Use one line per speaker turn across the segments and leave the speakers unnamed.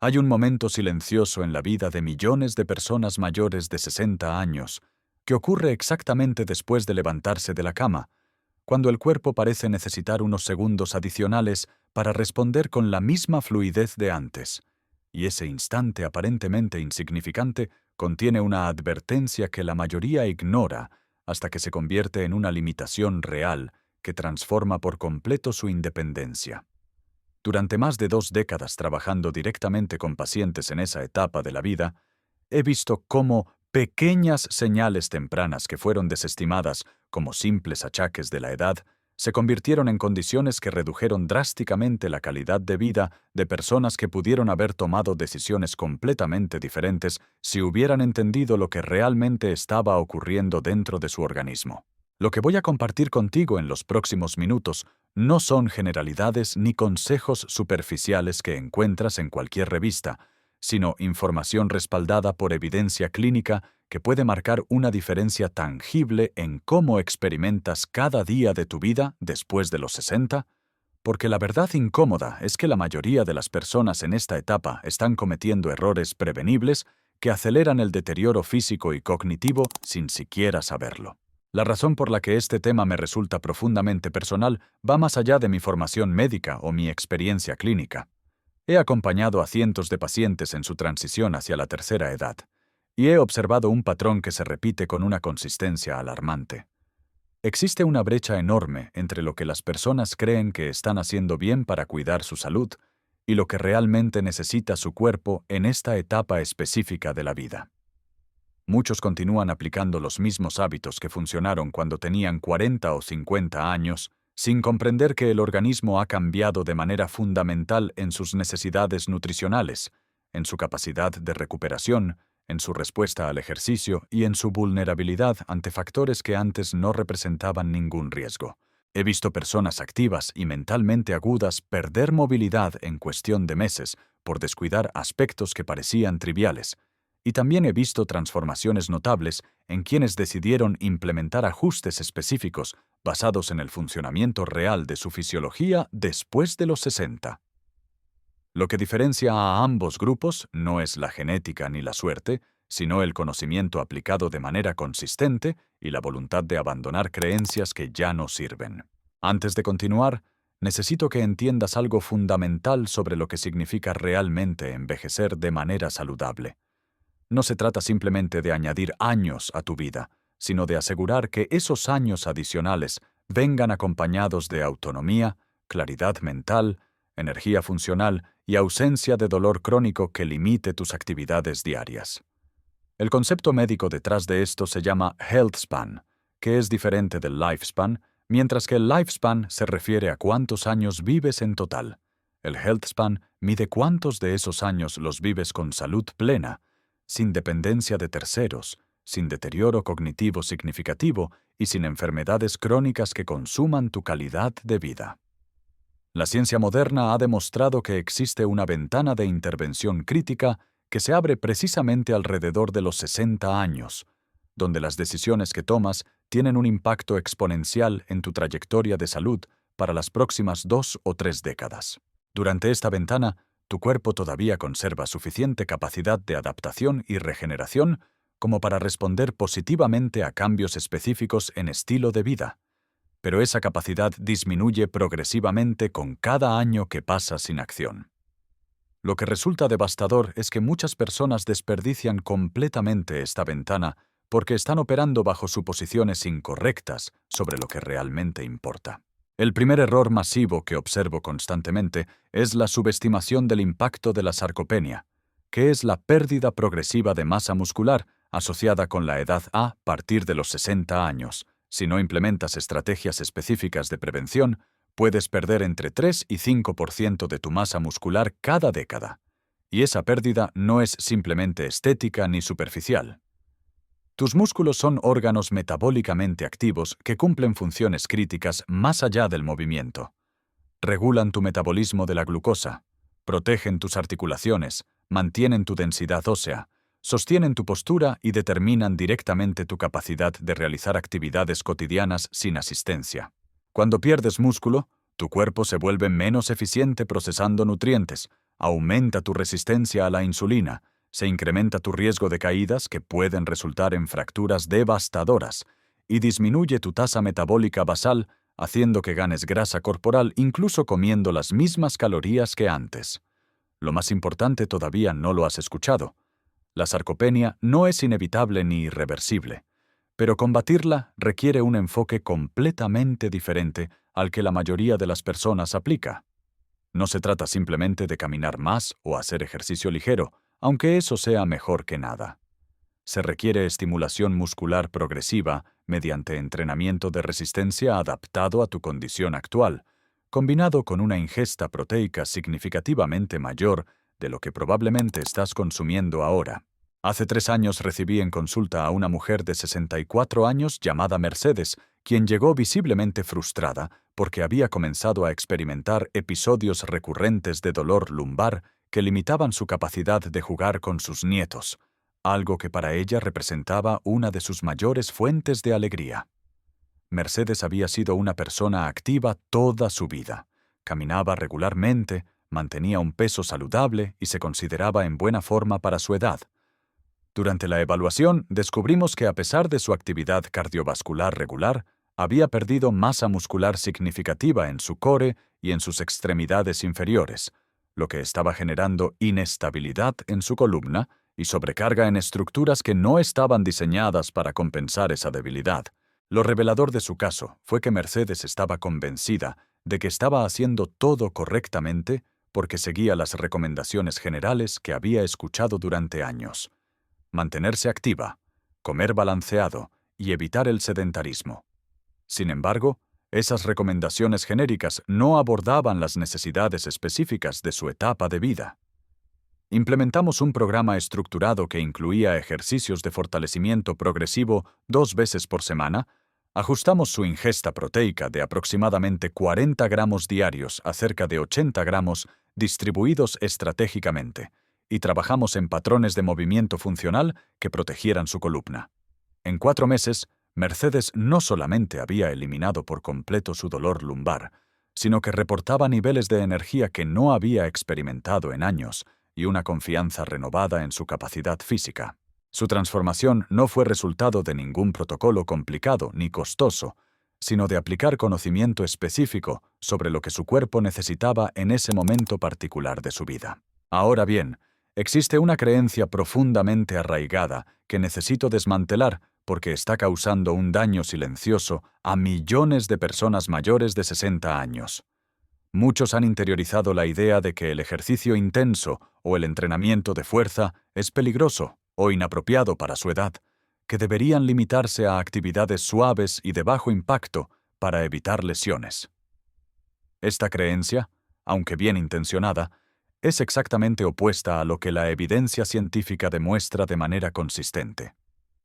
Hay un momento silencioso en la vida de millones de personas mayores de 60 años, que ocurre exactamente después de levantarse de la cama, cuando el cuerpo parece necesitar unos segundos adicionales para responder con la misma fluidez de antes. Y ese instante aparentemente insignificante contiene una advertencia que la mayoría ignora hasta que se convierte en una limitación real que transforma por completo su independencia. Durante más de 2 décadas trabajando directamente con pacientes en esa etapa de la vida, he visto cómo pequeñas señales tempranas que fueron desestimadas como simples achaques de la edad se convirtieron en condiciones que redujeron drásticamente la calidad de vida de personas que pudieron haber tomado decisiones completamente diferentes si hubieran entendido lo que realmente estaba ocurriendo dentro de su organismo. Lo que voy a compartir contigo en los próximos minutos no son generalidades ni consejos superficiales que encuentras en cualquier revista, sino información respaldada por evidencia clínica que puede marcar una diferencia tangible en cómo experimentas cada día de tu vida después de los 60, porque la verdad incómoda es que la mayoría de las personas en esta etapa están cometiendo errores prevenibles que aceleran el deterioro físico y cognitivo sin siquiera saberlo. La razón por la que este tema me resulta profundamente personal va más allá de mi formación médica o mi experiencia clínica. He acompañado a cientos de pacientes en su transición hacia la tercera edad, y he observado un patrón que se repite con una consistencia alarmante. Existe una brecha enorme entre lo que las personas creen que están haciendo bien para cuidar su salud y lo que realmente necesita su cuerpo en esta etapa específica de la vida. Muchos continúan aplicando los mismos hábitos que funcionaron cuando tenían 40 o 50 años, sin comprender que el organismo ha cambiado de manera fundamental en sus necesidades nutricionales, en su capacidad de recuperación, en su respuesta al ejercicio y en su vulnerabilidad ante factores que antes no representaban ningún riesgo. He visto personas activas y mentalmente agudas perder movilidad en cuestión de meses por descuidar aspectos que parecían triviales. Y también he visto transformaciones notables en quienes decidieron implementar ajustes específicos basados en el funcionamiento real de su fisiología después de los 60. Lo que diferencia a ambos grupos no es la genética ni la suerte, sino el conocimiento aplicado de manera consistente y la voluntad de abandonar creencias que ya no sirven. Antes de continuar, necesito que entiendas algo fundamental sobre lo que significa realmente envejecer de manera saludable. No se trata simplemente de añadir años a tu vida, sino de asegurar que esos años adicionales vengan acompañados de autonomía, claridad mental, energía funcional y ausencia de dolor crónico que limite tus actividades diarias. El concepto médico detrás de esto se llama Health Span, que es diferente del Lifespan, mientras que el Lifespan se refiere a cuántos años vives en total. El Health Span mide cuántos de esos años los vives con salud plena, sin dependencia de terceros, sin deterioro cognitivo significativo y sin enfermedades crónicas que consuman tu calidad de vida. La ciencia moderna ha demostrado que existe una ventana de intervención crítica que se abre precisamente alrededor de los 60 años, donde las decisiones que tomas tienen un impacto exponencial en tu trayectoria de salud para las próximas 2 o 3 décadas. Durante esta ventana, tu cuerpo todavía conserva suficiente capacidad de adaptación y regeneración como para responder positivamente a cambios específicos en estilo de vida, pero esa capacidad disminuye progresivamente con cada año que pasa sin acción. Lo que resulta devastador es que muchas personas desperdician completamente esta ventana porque están operando bajo suposiciones incorrectas sobre lo que realmente importa. El primer error masivo que observo constantemente es la subestimación del impacto de la sarcopenia, que es la pérdida progresiva de masa muscular asociada con la edad a partir de los 60 años. Si no implementas estrategias específicas de prevención, puedes perder entre 3 y 5% de tu masa muscular cada década. Y esa pérdida no es simplemente estética ni superficial. Tus músculos son órganos metabólicamente activos que cumplen funciones críticas más allá del movimiento. Regulan tu metabolismo de la glucosa, protegen tus articulaciones, mantienen tu densidad ósea, sostienen tu postura y determinan directamente tu capacidad de realizar actividades cotidianas sin asistencia. Cuando pierdes músculo, tu cuerpo se vuelve menos eficiente procesando nutrientes, aumenta tu resistencia a la insulina, se incrementa tu riesgo de caídas que pueden resultar en fracturas devastadoras y disminuye tu tasa metabólica basal, haciendo que ganes grasa corporal incluso comiendo las mismas calorías que antes. Lo más importante todavía no lo has escuchado. La sarcopenia no es inevitable ni irreversible, pero combatirla requiere un enfoque completamente diferente al que la mayoría de las personas aplica. No se trata simplemente de caminar más o hacer ejercicio ligero, aunque eso sea mejor que nada. Se requiere estimulación muscular progresiva mediante entrenamiento de resistencia adaptado a tu condición actual, combinado con una ingesta proteica significativamente mayor de lo que probablemente estás consumiendo ahora. Hace 3 años recibí en consulta a una mujer de 64 años llamada Mercedes, quien llegó visiblemente frustrada porque había comenzado a experimentar episodios recurrentes de dolor lumbar que limitaban su capacidad de jugar con sus nietos, algo que para ella representaba una de sus mayores fuentes de alegría. Mercedes había sido una persona activa toda su vida. Caminaba regularmente, mantenía un peso saludable y se consideraba en buena forma para su edad. Durante la evaluación, descubrimos que a pesar de su actividad cardiovascular regular, había perdido masa muscular significativa en su core y en sus extremidades inferiores, lo que estaba generando inestabilidad en su columna y sobrecarga en estructuras que no estaban diseñadas para compensar esa debilidad. Lo revelador de su caso fue que Mercedes estaba convencida de que estaba haciendo todo correctamente porque seguía las recomendaciones generales que había escuchado durante años: mantenerse activa, comer balanceado y evitar el sedentarismo. Sin embargo, esas recomendaciones genéricas no abordaban las necesidades específicas de su etapa de vida. Implementamos un programa estructurado que incluía ejercicios de fortalecimiento progresivo 2 veces por semana, ajustamos su ingesta proteica de aproximadamente 40 gramos diarios a cerca de 80 gramos distribuidos estratégicamente, y trabajamos en patrones de movimiento funcional que protegieran su columna. En 4 meses, Mercedes no solamente había eliminado por completo su dolor lumbar, sino que reportaba niveles de energía que no había experimentado en años y una confianza renovada en su capacidad física. Su transformación no fue resultado de ningún protocolo complicado ni costoso, sino de aplicar conocimiento específico sobre lo que su cuerpo necesitaba en ese momento particular de su vida. Ahora bien, existe una creencia profundamente arraigada que necesito desmantelar porque está causando un daño silencioso a millones de personas mayores de 60 años. Muchos han interiorizado la idea de que el ejercicio intenso o el entrenamiento de fuerza es peligroso o inapropiado para su edad, que deberían limitarse a actividades suaves y de bajo impacto para evitar lesiones. Esta creencia, aunque bien intencionada, es exactamente opuesta a lo que la evidencia científica demuestra de manera consistente.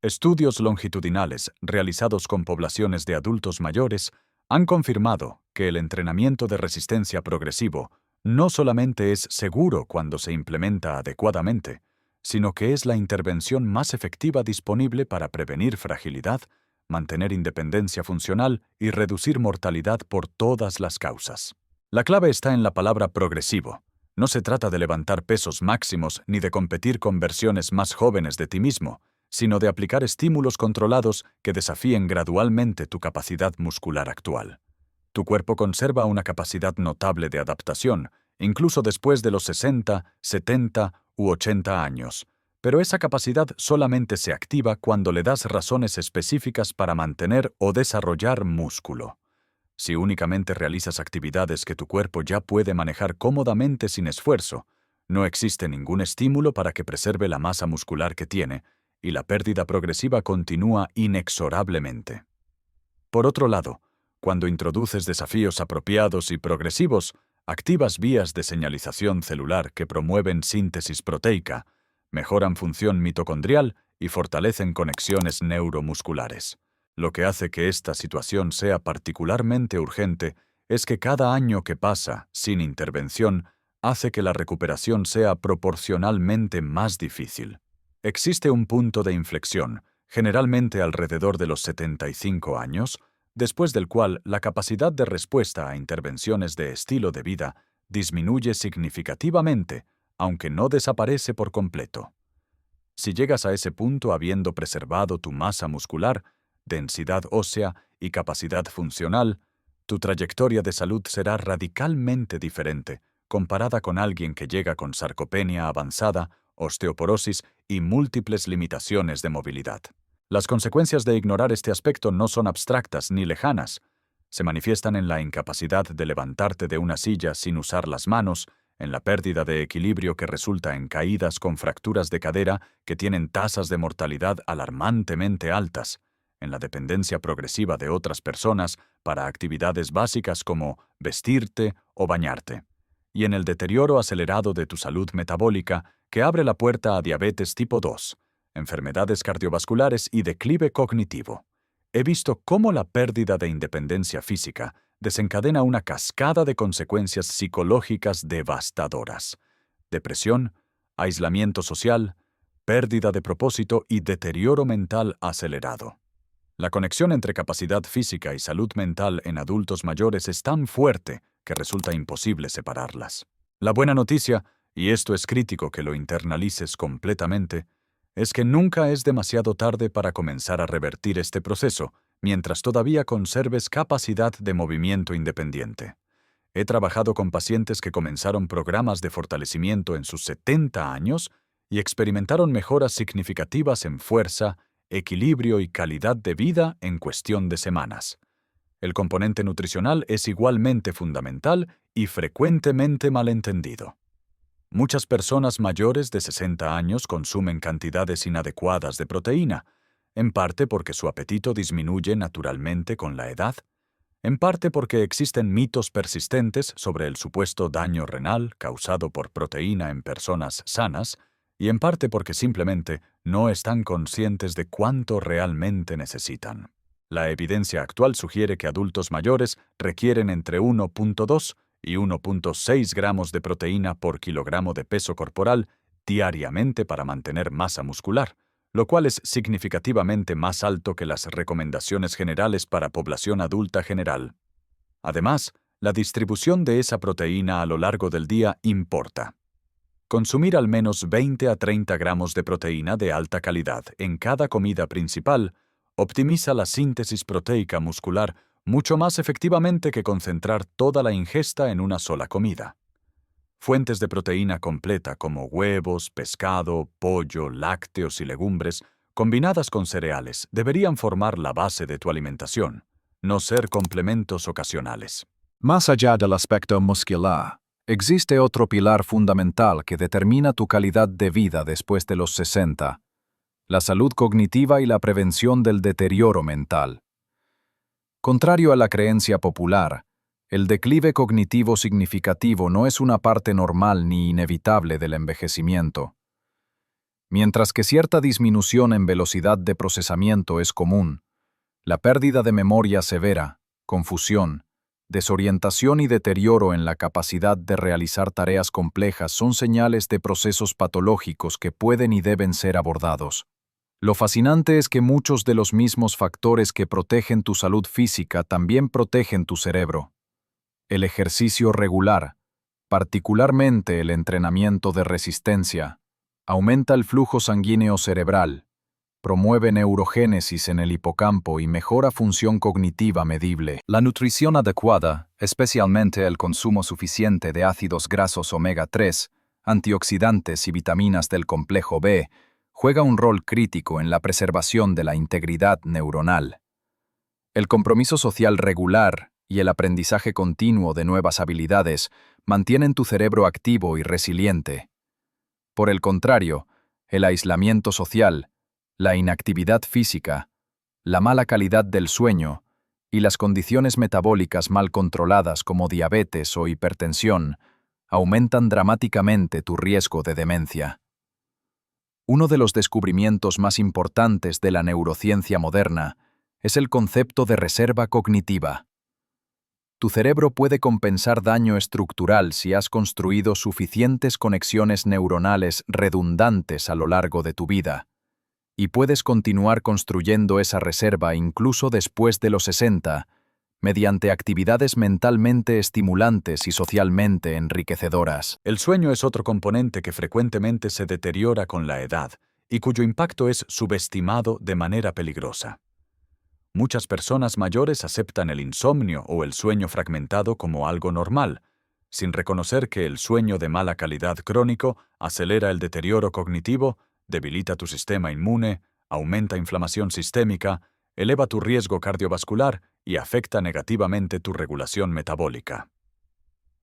Estudios longitudinales realizados con poblaciones de adultos mayores han confirmado que el entrenamiento de resistencia progresivo no solamente es seguro cuando se implementa adecuadamente, sino que es la intervención más efectiva disponible para prevenir fragilidad, mantener independencia funcional y reducir mortalidad por todas las causas. La clave está en la palabra progresivo. No se trata de levantar pesos máximos ni de competir con versiones más jóvenes de ti mismo, sino de aplicar estímulos controlados que desafíen gradualmente tu capacidad muscular actual. Tu cuerpo conserva una capacidad notable de adaptación, incluso después de los 60, 70 u 80 años, pero esa capacidad solamente se activa cuando le das razones específicas para mantener o desarrollar músculo. Si únicamente realizas actividades que tu cuerpo ya puede manejar cómodamente sin esfuerzo, no existe ningún estímulo para que preserve la masa muscular que tiene, y la pérdida progresiva continúa inexorablemente. Por otro lado, cuando introduces desafíos apropiados y progresivos, activas vías de señalización celular que promueven síntesis proteica, mejoran función mitocondrial y fortalecen conexiones neuromusculares. Lo que hace que esta situación sea particularmente urgente es que cada año que pasa sin intervención hace que la recuperación sea proporcionalmente más difícil. Existe un punto de inflexión, generalmente alrededor de los 75 años, después del cual la capacidad de respuesta a intervenciones de estilo de vida disminuye significativamente, aunque no desaparece por completo. Si llegas a ese punto habiendo preservado tu masa muscular, densidad ósea y capacidad funcional, tu trayectoria de salud será radicalmente diferente comparada con alguien que llega con sarcopenia avanzada, osteoporosis y múltiples limitaciones de movilidad. Las consecuencias de ignorar este aspecto no son abstractas ni lejanas. Se manifiestan en la incapacidad de levantarte de una silla sin usar las manos, en la pérdida de equilibrio que resulta en caídas con fracturas de cadera que tienen tasas de mortalidad alarmantemente altas, en la dependencia progresiva de otras personas para actividades básicas como vestirte o bañarte, y en el deterioro acelerado de tu salud metabólica que abre la puerta a diabetes tipo 2, enfermedades cardiovasculares y declive cognitivo. He visto cómo la pérdida de independencia física desencadena una cascada de consecuencias psicológicas devastadoras: depresión, aislamiento social, pérdida de propósito y deterioro mental acelerado. La conexión entre capacidad física y salud mental en adultos mayores es tan fuerte que resulta imposible separarlas. La buena noticia, y esto es crítico que lo internalices completamente, es que nunca es demasiado tarde para comenzar a revertir este proceso mientras todavía conserves capacidad de movimiento independiente. He trabajado con pacientes que comenzaron programas de fortalecimiento en sus 70 años y experimentaron mejoras significativas en fuerza, equilibrio y calidad de vida en cuestión de semanas. El componente nutricional es igualmente fundamental y frecuentemente malentendido. Muchas personas mayores de 60 años consumen cantidades inadecuadas de proteína, en parte porque su apetito disminuye naturalmente con la edad, en parte porque existen mitos persistentes sobre el supuesto daño renal causado por proteína en personas sanas, y en parte porque simplemente no están conscientes de cuánto realmente necesitan. La evidencia actual sugiere que adultos mayores requieren entre 1.2 y 1.6 gramos de proteína por kilogramo de peso corporal diariamente para mantener masa muscular, lo cual es significativamente más alto que las recomendaciones generales para población adulta general. Además, la distribución de esa proteína a lo largo del día importa. Consumir al menos 20 a 30 gramos de proteína de alta calidad en cada comida principal optimiza la síntesis proteica muscular mucho más efectivamente que concentrar toda la ingesta en una sola comida. Fuentes de proteína completa como huevos, pescado, pollo, lácteos y legumbres, combinadas con cereales, deberían formar la base de tu alimentación, no ser complementos ocasionales.
Más allá del aspecto muscular, existe otro pilar fundamental que determina tu calidad de vida después de los 60: la salud cognitiva y la prevención del deterioro mental. Contrario a la creencia popular, el declive cognitivo significativo no es una parte normal ni inevitable del envejecimiento. Mientras que cierta disminución en velocidad de procesamiento es común, la pérdida de memoria severa, confusión, desorientación y deterioro en la capacidad de realizar tareas complejas son señales de procesos patológicos que pueden y deben ser abordados. Lo fascinante es que muchos de los mismos factores que protegen tu salud física también protegen tu cerebro. El ejercicio regular, particularmente el entrenamiento de resistencia, aumenta el flujo sanguíneo cerebral, promueve neurogénesis en el hipocampo y mejora función cognitiva medible. La nutrición adecuada, especialmente el consumo suficiente de ácidos grasos omega 3, antioxidantes y vitaminas del complejo B, juega un rol crítico en la preservación de la integridad neuronal. El compromiso social regular y el aprendizaje continuo de nuevas habilidades mantienen tu cerebro activo y resiliente. Por el contrario, el aislamiento social, la inactividad física, la mala calidad del sueño y las condiciones metabólicas mal controladas como diabetes o hipertensión aumentan dramáticamente tu riesgo de demencia. Uno de los descubrimientos más importantes de la neurociencia moderna es el concepto de reserva cognitiva. Tu cerebro puede compensar daño estructural si has construido suficientes conexiones neuronales redundantes a lo largo de tu vida, y puedes continuar construyendo esa reserva incluso después de los 60, mediante actividades mentalmente estimulantes y socialmente enriquecedoras.
El sueño es otro componente que frecuentemente se deteriora con la edad y cuyo impacto es subestimado de manera peligrosa. Muchas personas mayores aceptan el insomnio o el sueño fragmentado como algo normal, sin reconocer que el sueño de mala calidad crónico acelera el deterioro cognitivo, debilita tu sistema inmune, aumenta inflamación sistémica, eleva tu riesgo cardiovascular y afecta negativamente tu regulación metabólica.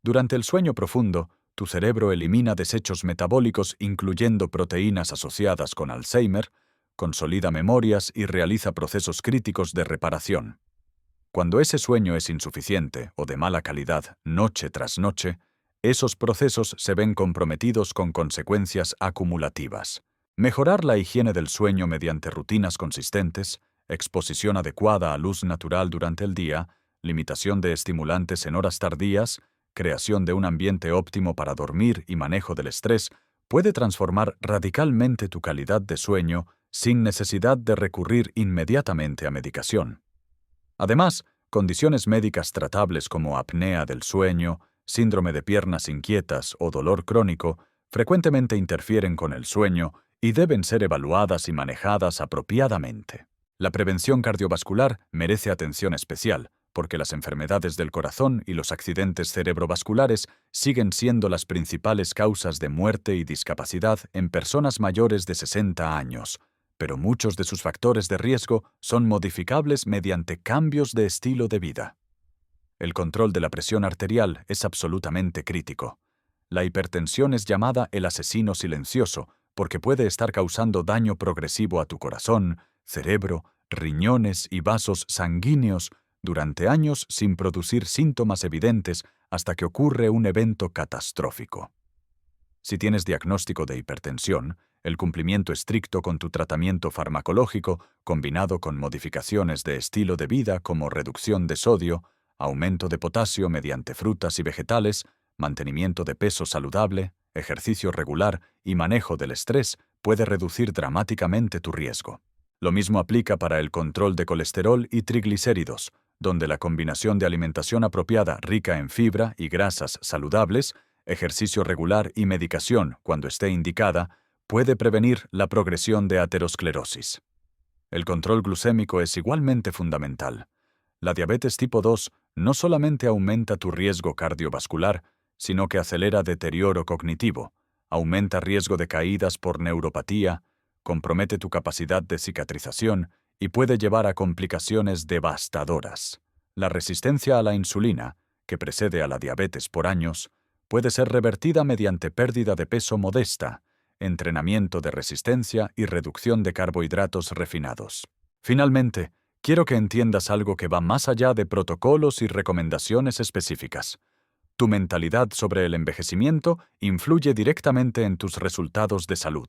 Durante el sueño profundo, tu cerebro elimina desechos metabólicos incluyendo proteínas asociadas con Alzheimer, consolida memorias y realiza procesos críticos de reparación. Cuando ese sueño es insuficiente o de mala calidad noche tras noche, esos procesos se ven comprometidos con consecuencias acumulativas. Mejorar la higiene del sueño mediante rutinas consistentes, exposición adecuada a luz natural durante el día, limitación de estimulantes en horas tardías, creación de un ambiente óptimo para dormir y manejo del estrés puede transformar radicalmente tu calidad de sueño sin necesidad de recurrir inmediatamente a medicación. Además, condiciones médicas tratables como apnea del sueño, síndrome de piernas inquietas o dolor crónico frecuentemente interfieren con el sueño y deben ser evaluadas y manejadas apropiadamente. La prevención cardiovascular merece atención especial, porque las enfermedades del corazón y los accidentes cerebrovasculares siguen siendo las principales causas de muerte y discapacidad en personas mayores de 60 años, pero muchos de sus factores de riesgo son modificables mediante cambios de estilo de vida. El control de la presión arterial es absolutamente crítico. La hipertensión es llamada el asesino silencioso porque puede estar causando daño progresivo a tu corazón, cerebro, riñones y vasos sanguíneos durante años sin producir síntomas evidentes hasta que ocurre un evento catastrófico. Si tienes diagnóstico de hipertensión, el cumplimiento estricto con tu tratamiento farmacológico, combinado con modificaciones de estilo de vida como reducción de sodio, aumento de potasio mediante frutas y vegetales, mantenimiento de peso saludable, ejercicio regular y manejo del estrés, puede reducir dramáticamente tu riesgo. Lo mismo aplica para el control de colesterol y triglicéridos, donde la combinación de alimentación apropiada rica en fibra y grasas saludables, ejercicio regular y medicación, cuando esté indicada, puede prevenir la progresión de aterosclerosis. El control glucémico es igualmente fundamental. La diabetes tipo 2 no solamente aumenta tu riesgo cardiovascular, sino que acelera deterioro cognitivo, aumenta riesgo de caídas por neuropatía, compromete tu capacidad de cicatrización y puede llevar a complicaciones devastadoras. La resistencia a la insulina, que precede a la diabetes por años, puede ser revertida mediante pérdida de peso modesta, entrenamiento de resistencia y reducción de carbohidratos refinados. Finalmente, quiero que entiendas algo que va más allá de protocolos y recomendaciones específicas. Tu mentalidad sobre el envejecimiento influye directamente en tus resultados de salud.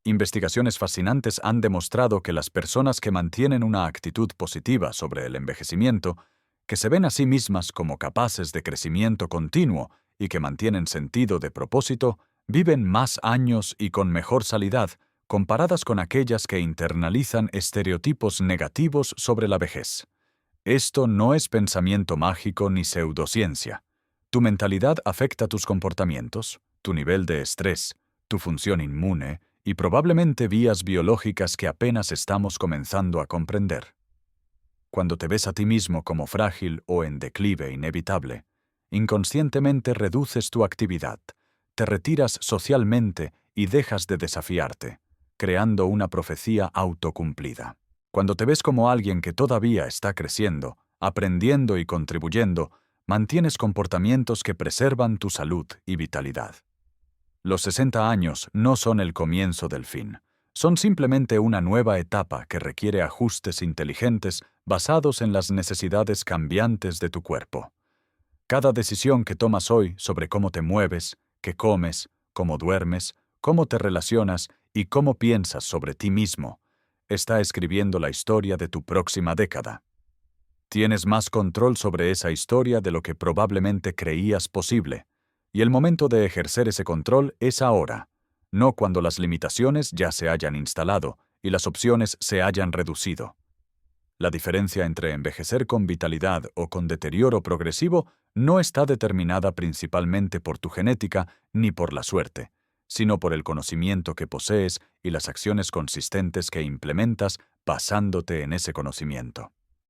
Investigaciones fascinantes han demostrado que las personas que mantienen una actitud positiva sobre el envejecimiento, que se ven a sí mismas como capaces de crecimiento continuo y que mantienen sentido de propósito, viven más años y con mejor salud, comparadas con aquellas que internalizan estereotipos negativos sobre la vejez. Esto no es pensamiento mágico ni pseudociencia. Tu mentalidad afecta tus comportamientos, tu nivel de estrés, tu función inmune y probablemente vías biológicas que apenas estamos comenzando a comprender. Cuando te ves a ti mismo como frágil o en declive inevitable, inconscientemente reduces tu actividad, te retiras socialmente y dejas de desafiarte, creando una profecía autocumplida. Cuando te ves como alguien que todavía está creciendo, aprendiendo y contribuyendo, mantienes comportamientos que preservan tu salud y vitalidad. Los 60 años no son el comienzo del fin. Son simplemente una nueva etapa que requiere ajustes inteligentes basados en las necesidades cambiantes de tu cuerpo. Cada decisión que tomas hoy sobre cómo te mueves, qué comes, cómo duermes, cómo te relacionas y cómo piensas sobre ti mismo, está escribiendo la historia de tu próxima década. Tienes más control sobre esa historia de lo que probablemente creías posible, y el momento de ejercer ese control es ahora, no cuando las limitaciones ya se hayan instalado y las opciones se hayan reducido. La diferencia entre envejecer con vitalidad o con deterioro progresivo no está determinada principalmente por tu genética ni por la suerte, sino por el conocimiento que posees y las acciones consistentes que implementas basándote en ese conocimiento.